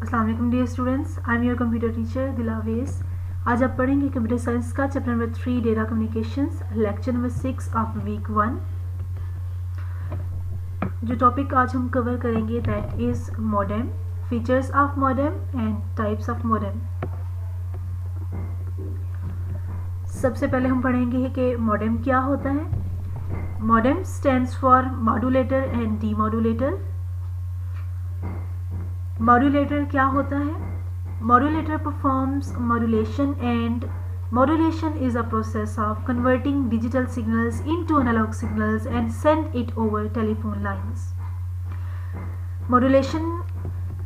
अस्सलाम वालेकुम dear students, I am your computer teacher Dilavez. आज आप पढ़ेंगे कंप्यूटर साइंस का chapter number 3 data communications, lecture number 6 of week 1। जो टॉपिक आज हम कवर करेंगे that is modem, features of modem and types of modem. सबसे पहले हम पढ़ेंगे कि मॉडेम क्या होता है। Modem stands for modulator and demodulator. Modulator क्या होता है? Modulator performs modulation and modulation is a process of converting digital signals into analog signals and send it over telephone lines. Modulation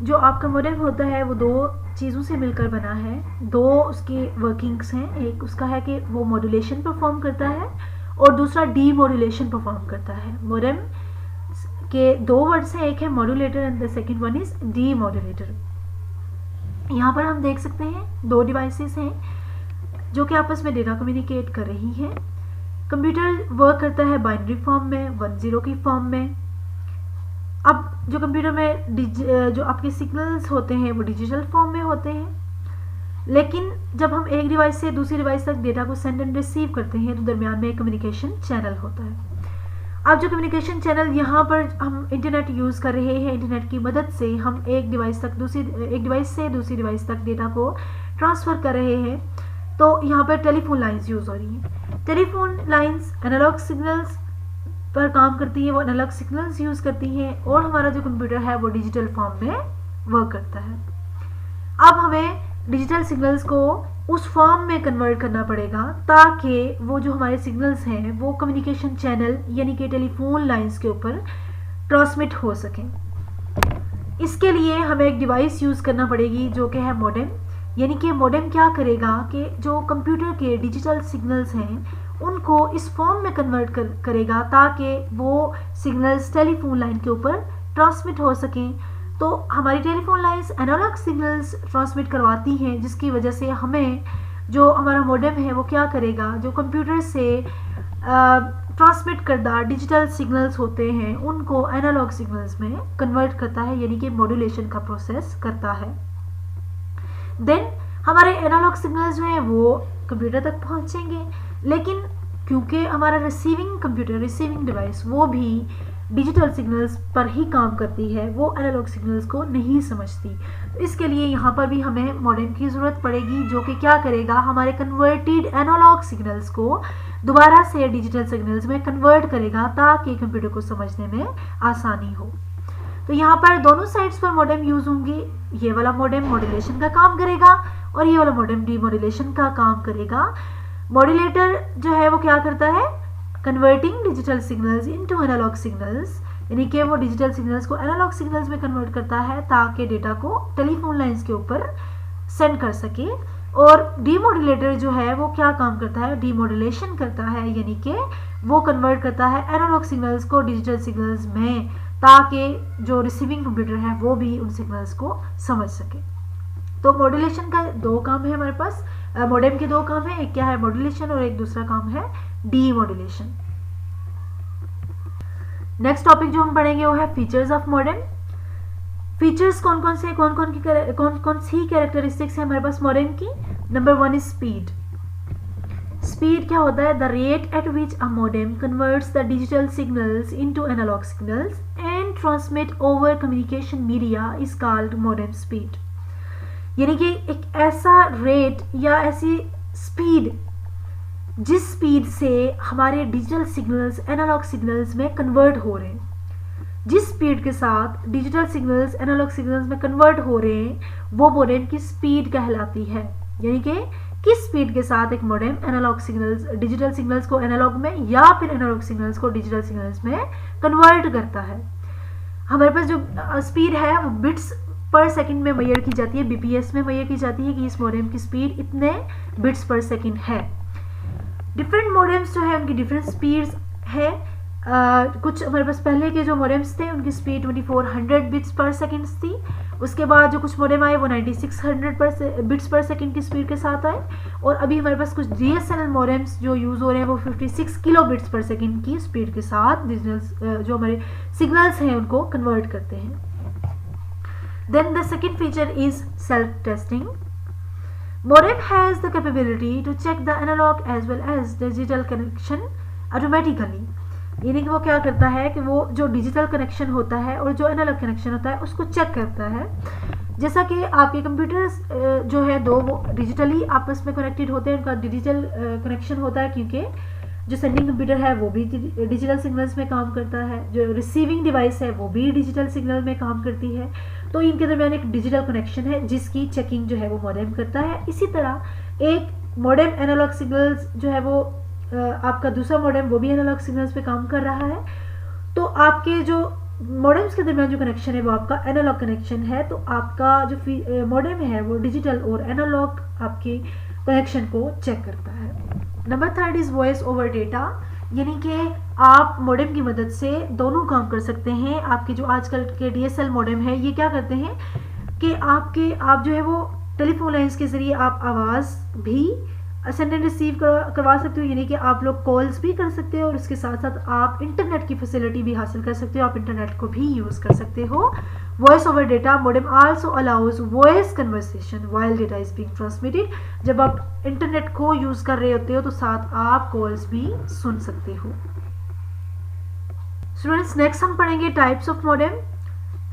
जो आपका मॉडेम होता है वो दो चीज़ों से मिलकर बना है, दो उसकी वर्किंग्स हैं। एक उसका है कि वो मॉड्यूलेशन परफॉर्म करता है और दूसरा डी मॉड्यूलेशन परफॉर्म करता है। मॉडेम के दो वर्ड्स हैं, एक है modulator and the second one is D modulator. यहाँ पर हम देख सकते हैं दो डिवाइसेस हैं जो कि आपस में डेटा कम्युनिकेट कर रही हैं। कंप्यूटर वर्क करता है बाइनरी फॉर्म में, 1-0 की फॉर्म में। अब जो कंप्यूटर में जो आपके सिग्नल्स होते हैं वो डिजिटल फॉर्म में होते हैं, लेकिन जब हम एक डिवाइस से दूसरी डिवाइस तक डेटा को सेंड एंड रिसीव करते हैं तो दरमियान में एक कम्युनिकेशन चैनल होता है। अब जो कम्युनिकेशन चैनल यहाँ पर हम इंटरनेट यूज़ कर रहे हैं, इंटरनेट की मदद से हम एक डिवाइस से दूसरी डिवाइस तक डेटा को ट्रांसफ़र कर रहे हैं, तो यहाँ पर टेलीफोन लाइंस यूज़ हो रही हैं। टेलीफोन लाइंस एनालॉग सिग्नल्स पर काम करती हैं, वो एनालॉग सिग्नल्स यूज़ करती हैं और हमारा जो कंप्यूटर है वो डिजिटल फॉर्म में वर्क करता है। अब हमें डिजिटल सिग्नल्स को उस फॉर्म में कन्वर्ट करना पड़ेगा ताकि वो जो हमारे सिग्नल्स हैं वो कम्युनिकेशन चैनल यानी कि टेलीफोन लाइंस के ऊपर ट्रांसमिट हो सकें। इसके लिए हमें एक डिवाइस यूज़ करना पड़ेगी जो कि है मॉडेम। यानी कि मॉडेम क्या करेगा कि जो कंप्यूटर के डिजिटल सिग्नल्स हैं उनको इस फॉर्म में कन्वर्ट करेगा ताकि वो सिग्नल्स टेलीफोन लाइन के ऊपर ट्रांसमिट हो सकें। तो हमारी telephone lines analogue signals transmit करवाती हैं, जिसकी वजह से हमें जो हमारा मॉडेम है वो क्या करेगा, जो कंप्यूटर से ट्रांसमिट करदा डिजिटल सिग्नल्स होते हैं उनको एनालॉग सिग्नल्स में कन्वर्ट करता है, यानी कि मॉड्यूलेशन का प्रोसेस करता है। देन हमारे एनालॉग सिग्नल्स जो हैं वो कंप्यूटर तक पहुंचेंगे, लेकिन क्योंकि हमारा रिसीविंग डिवाइस वो भी डिजिटल सिग्नल्स पर ही काम करती है, वो एनालॉग सिग्नल्स को नहीं समझती, तो इसके लिए यहाँ पर भी हमें मॉडेम की ज़रूरत पड़ेगी जो कि क्या करेगा, हमारे कन्वर्टेड एनालॉग सिग्नल्स को दोबारा से डिजिटल सिग्नल्स में कन्वर्ट करेगा ताकि कंप्यूटर को समझने में आसानी हो। तो यहाँ पर दोनों साइड्स पर मॉडेम यूज़ होंगी। ये वाला मॉडेम मॉड्यूलेशन का काम करेगा और ये वाला मॉडेम डीमॉड्यूलेशन का काम करेगा। मॉड्यूलेटर जो है वो क्या करता है, converting digital signals into analogue signals, यानी कि वो डिजिटल सिग्नल्स को एनालॉग सिग्नल्स में कन्वर्ट करता है ताकि डेटा को टेलीफोन लाइंस के ऊपर सेंड कर सके। और डीमॉड्यूलेटर जो है वो क्या काम करता है, डीमॉड्यूलेशन करता है, यानी कि वो कन्वर्ट करता है एनालॉग सिग्नल्स को डिजिटल सिग्नल्स में ताकि जो रिसीविंग कंप्यूटर है वो भी उन सिग्नल्स को समझ सके। तो मॉड्यूलेशन का दो काम है हमारे पास, मॉडेम के दो काम है, एक क्या है मॉड्यूलेशन और एक दूसरा काम है डीमॉड्यूलेशन। नेक्स्ट टॉपिक जो हम पढ़ेंगे वो है फीचर्स ऑफ मॉडेम। फीचर्स कौन कौन सी कैरेक्टरिस्टिक्स है हमारे पास मॉडेम की। Number 1 is speed. स्पीड क्या होता है, the rate at which a modem converts the digital signals into analogue signals and transmit over communication media is called modem speed. यानी कि एक ऐसा रेट या ऐसी स्पीड जिस स्पीड से हमारे डिजिटल सिग्नल्स एनालॉग सिग्नल्स में कन्वर्ट हो रहे हैं, जिस स्पीड के साथ डिजिटल सिग्नल्स एनालॉग सिग्नल्स में कन्वर्ट हो रहे हैं वो मॉडेम की स्पीड कहलाती है। यानी कि किस स्पीड के साथ एक modem analogue signals digital signals को एनालॉग में या फिर एनालॉग सिग्नल्स को डिजिटल सिग्नल्स में कन्वर्ट करता है। हमारे पास जो स्पीड है वो बिट्स पर सेकंड में मेजर की जाती है, बीपीएस में मेजर की जाती है कि इस मॉडेम की स्पीड इतने बिट्स पर सेकंड है। डिफरेंट मॉडेम्स जो है उनकी डिफरेंट स्पीड्स है। कुछ हमारे पास पहले के जो मॉडेम्स थे उनकी स्पीड 2400 बिट्स पर सेकंड थी। उसके बाद जो कुछ मॉडेम आए वो 9600 बिट्स पर सेकंड की स्पीड के साथ आए, और अभी हमारे पास कुछ DSLR मॉडेम्स जो यूज़ हो रहे हैं वो 56 किलो बिट्स पर सेकंड की स्पीड के साथ डिजिटल जो हमारे सिग्नल्स हैं उनको कन्वर्ट करते हैं। Then the second feature is self-testing. Modem has the capability to check the analog as well as digital connection automatically. यानी कि वो क्या करता है कि वो जो डिजिटल कनेक्शन होता है और जो एनालॉग कनेक्शन होता है उसको चेक करता है। जैसा कि आपके कंप्यूटर्स जो है दो वो डिजिटली आपस में कनेक्टेड होते हैं, उनका डिजिटल कनेक्शन होता है क्योंकि जो सेंडिंग कंप्यूटर है वो भी डिजिटल सिग्नल्स में काम करता है, जो रिसीविंग डिवाइस है वो भी डिजिटल सिग्नल में काम करती है। तो इनके दरमियान एक डिजिटल कनेक्शन है जिसकी चेकिंग जो है वो मॉडेम करता है। इसी तरह एक मॉडेम एनालॉग सिग्नल्स जो है वो आपका दूसरा मॉडेम वो भी एनालॉग सिग्नल्स पे काम कर रहा है। तो आपके जो मॉडेम्स के दरमियान जो कनेक्शन है वो आपका एनालॉग कनेक्शन है। तो आपका जो मॉडेम है वो डिजिटल और एनालॉग आपके कनेक्शन को चेक करता है। Number third is voice over data, यानी कि आप मॉडेम की मदद से दोनों काम कर सकते हैं। आपके जो आजकल के DSL मॉडेम है ये क्या करते हैं कि आप जो है वो टेलीफोन लाइन्स के ज़रिए आप आवाज़ भी सेंड एंड रिसीव करवा सकते हो, यानी कि आप लोग कॉल्स भी कर सकते हो और इसके साथ साथ आप इंटरनेट की फैसिलिटी भी हासिल कर सकते हो, आप इंटरनेट को भी यूज़ कर सकते हो। Voice over data modem also allows voice conversation while data is being transmitted. जब आप इंटरनेट को यूज़ कर रहे होते हो तो साथ आप कॉल्स भी सुन सकते हो। स्टूडेंट्स नेक्स्ट हम पढ़ेंगे टाइप्स ऑफ मॉडेम।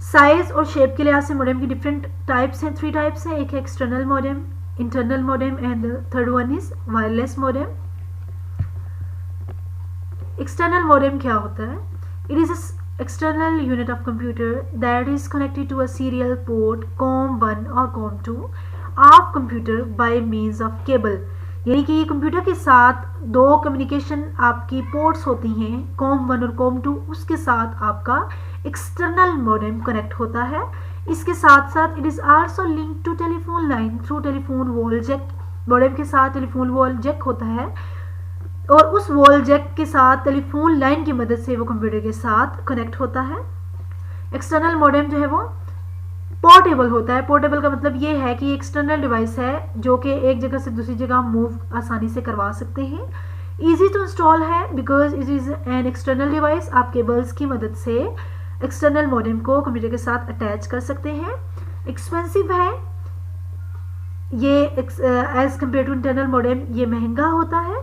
साइज और शेप के लिहाज से मॉडेम की डिफरेंट टाइप्स हैं, 3 टाइप्स हैं। एक है external modem, internal modem, and the third one is wireless modem. External modem क्या होता है? It is an external unit of computer that is connected to a serial port COM1 or COM2 of computer by means of cable. यानी कि ये computer के साथ दो communication आपकी पोर्ट्स होती हैं COM1 और COM2, उसके साथ आपका एक्सटर्नल मॉडेम कनेक्ट होता है। इसके साथ साथ it is also link to telephone line through telephone wall jack. Modem के साथ टेलीफोन वॉल जैक होता है और उस वॉल जैक के साथ टेलीफोन लाइन की मदद से वो कंप्यूटर के साथ कनेक्ट होता है। एक्सटर्नल मॉडेम जो है वो पोर्टेबल होता है। पोर्टेबल का मतलब ये है कि एक्सटर्नल डिवाइस है जो कि एक जगह से दूसरी जगह मूव आसानी से करवा सकते हैं। ईजी टू इंस्टॉल है because it is an external device. आप केबल्स की मदद से एक्सटर्नल मॉडेम को कंप्यूटर के साथ अटैच कर सकते हैं। एक्सपेंसिव है ये as compare to internal modem, ये महंगा होता है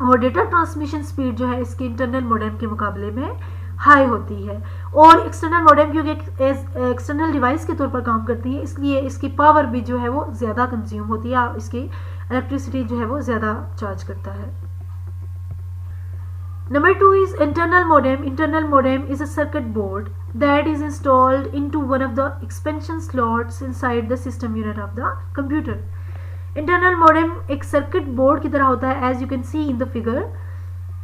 और डेटा ट्रांसमिशन स्पीड जो है इसकी इंटरनल मॉडेम के मुकाबले में हाई होती है। और एक्सटर्नल मॉडेम क्योंकि एक्सटर्नल डिवाइस के तौर पर काम करती है इसलिए इसकी पावर भी जो है वो ज़्यादा कंज्यूम होती है, इसकी इलेक्ट्रिसिटी जो है वो ज़्यादा चार्ज करता है। Number 2 is internal modem. Internal modem is a circuit board that is installed into one of the expansion slots inside the system unit of the computer. Internal modem एक circuit board की तरह होता है as you can see in the figure,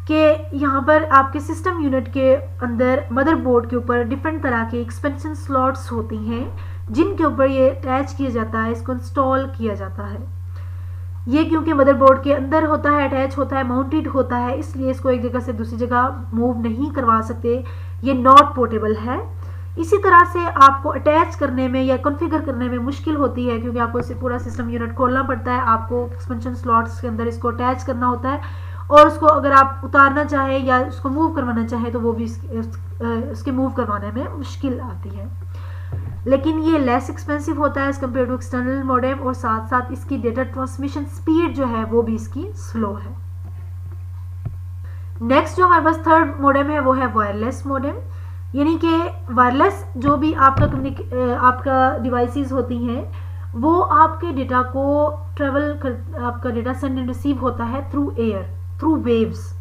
कि यहाँ पर आपके system unit के अंदर मदरबोर्ड के ऊपर डिफरेंट तरह के एक्सपेंशन स्लॉट्स होती हैं जिनके ऊपर ये अटैच किया जाता है, इसको इंस्टॉल किया जाता है। ये क्योंकि मदरबोर्ड के अंदर होता है, अटैच होता है, माउंटेड होता है, इसलिए इसको एक जगह से दूसरी जगह मूव नहीं करवा सकते, ये नॉट पोर्टेबल है। इसी तरह से आपको अटैच करने में या कॉन्फ़िगर करने में मुश्किल होती है क्योंकि आपको इसे पूरा सिस्टम यूनिट खोलना पड़ता है, आपको एक्सपेंशन स्लॉट्स के अंदर इसको अटैच करना होता है और उसको अगर आप उतारना चाहें या उसको मूव करवाना चाहें तो वो भी इसके मूव करवाने में मुश्किल आती है। लेकिन ये लेस एक्सपेंसिव होता है as compare to external modem और साथ साथ इसकी डेटा ट्रांसमिशन स्पीड जो है वो भी इसकी स्लो है। नेक्स्ट जो हमारे पास थर्ड मॉडेम है वो है वायरलेस मॉडेम, यानी कि वायरलेस जो भी आपका डिवाइसेस होती हैं वो आपके डेटा को आपका डेटा सेंड एंड रिसीव होता है थ्रू एयर, थ्रू वेव्स।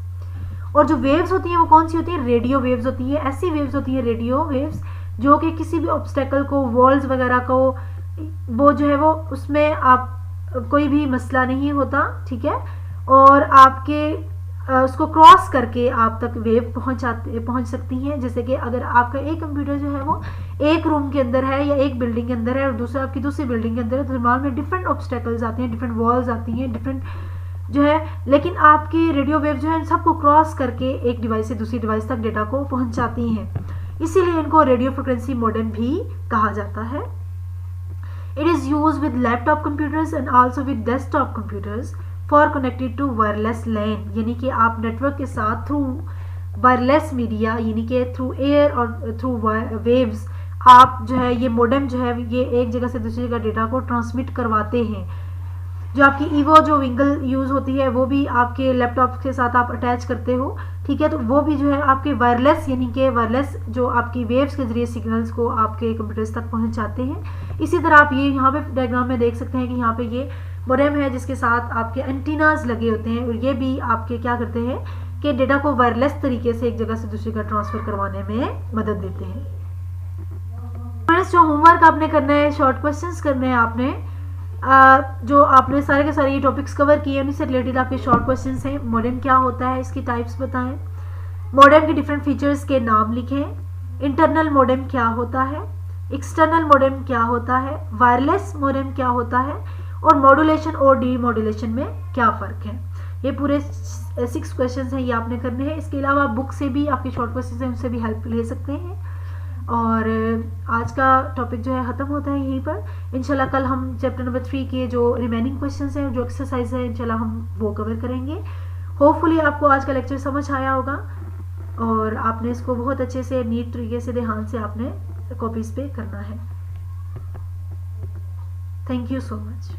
और जो वेव्स होती हैं वो कौन सी होती है? रेडियो वेव्स होती है। ऐसी वेव्स होती है रेडियो वेव्स जो कि किसी भी ऑब्स्टेकल को, वॉल्स वगैरह को, वो जो है वो उसमें आप कोई भी मसला नहीं होता, ठीक है, और आपके उसको क्रॉस करके आप तक वेव पहुंच सकती हैं। जैसे कि अगर आपका एक कंप्यूटर जो है वो एक रूम के अंदर है या एक बिल्डिंग के अंदर है और दूसरा आपकी दूसरी बिल्डिंग के अंदर है, तो दिमाग में डिफरेंट ऑब्स्टेकल्स आते हैं, डिफरेंट वॉल्स आती हैं, डिफरेंट जो है, लेकिन आपकी रेडियो वेव जो है सबको क्रॉस करके एक डिवाइस से दूसरी डिवाइस तक डेटा को पहुंचाती हैं, इसीलिए इनको रेडियो फ्रिक्वेंसी मॉडेम भी कहा जाता है। It is use with laptop computers and also with desktop computers for connected to wireless LAN, यानी कि आप नेटवर्क के साथ थ्रू वायरलेस मीडिया यानी कि थ्रू एयर और थ्रू वेव्स आप जो है ये मोडेम जो है ये एक जगह से दूसरी जगह डेटा को ट्रांसमिट करवाते हैं। जो आपकी ईवो जो विंगल यूज़ होती है वो भी आपके लैपटॉप के साथ आप अटैच करते हो, ठीक है, तो वो भी जो है आपके वायरलेस यानी कि वायरलेस जो आपकी वेव्स के जरिए सिग्नल्स को आपके कंप्यूटर्स तक पहुंचाते हैं। इसी तरह आप ये यहाँ पे डायग्राम में देख सकते हैं कि यहाँ पे ये मोडेम है जिसके साथ आपके एंटीनाज लगे होते हैं और ये भी आपके क्या करते हैं कि डेटा को वायरलेस तरीके से एक जगह से दूसरी जगह ट्रांसफ़र करवाने में मदद देते हैं। जो होमवर्क आपने करना है, शॉर्ट क्वेश्चंस करने हैं आपने, जो आपने सारे के सारे ये टॉपिक्स कवर किए उन्हीं से रिलेटेड आपके शॉर्ट क्वेश्चंस हैं। मॉडेम क्या होता है, इसकी टाइप्स बताएं, मॉडेम के डिफरेंट फीचर्स के नाम लिखें, इंटरनल मॉडेम क्या होता है, एक्सटर्नल मॉडेम क्या होता है, वायरलेस मॉडेम क्या होता है और मॉड्यूलेशन और डी मॉड्यूलेशन में क्या फ़र्क है। ये पूरे 6 क्वेश्चन हैं, ये आपने करने हैं। इसके अलावा बुक से भी आपके शॉर्ट क्वेश्चन हैं, उनसे भी हेल्प ले सकते हैं। और आज का टॉपिक जो है ख़त्म होता है यहीं पर। इंशाल्लाह कल हम चैप्टर नंबर 3 के जो रिमेनिंग क्वेश्चंस हैं, जो एक्सरसाइज है, इंशाल्लाह हम वो कवर करेंगे। होपफुली आपको आज का लेक्चर समझ आया होगा और आपने इसको बहुत अच्छे से नीट तरीके से ध्यान से आपने कॉपीज़ पे करना है। Thank you so much.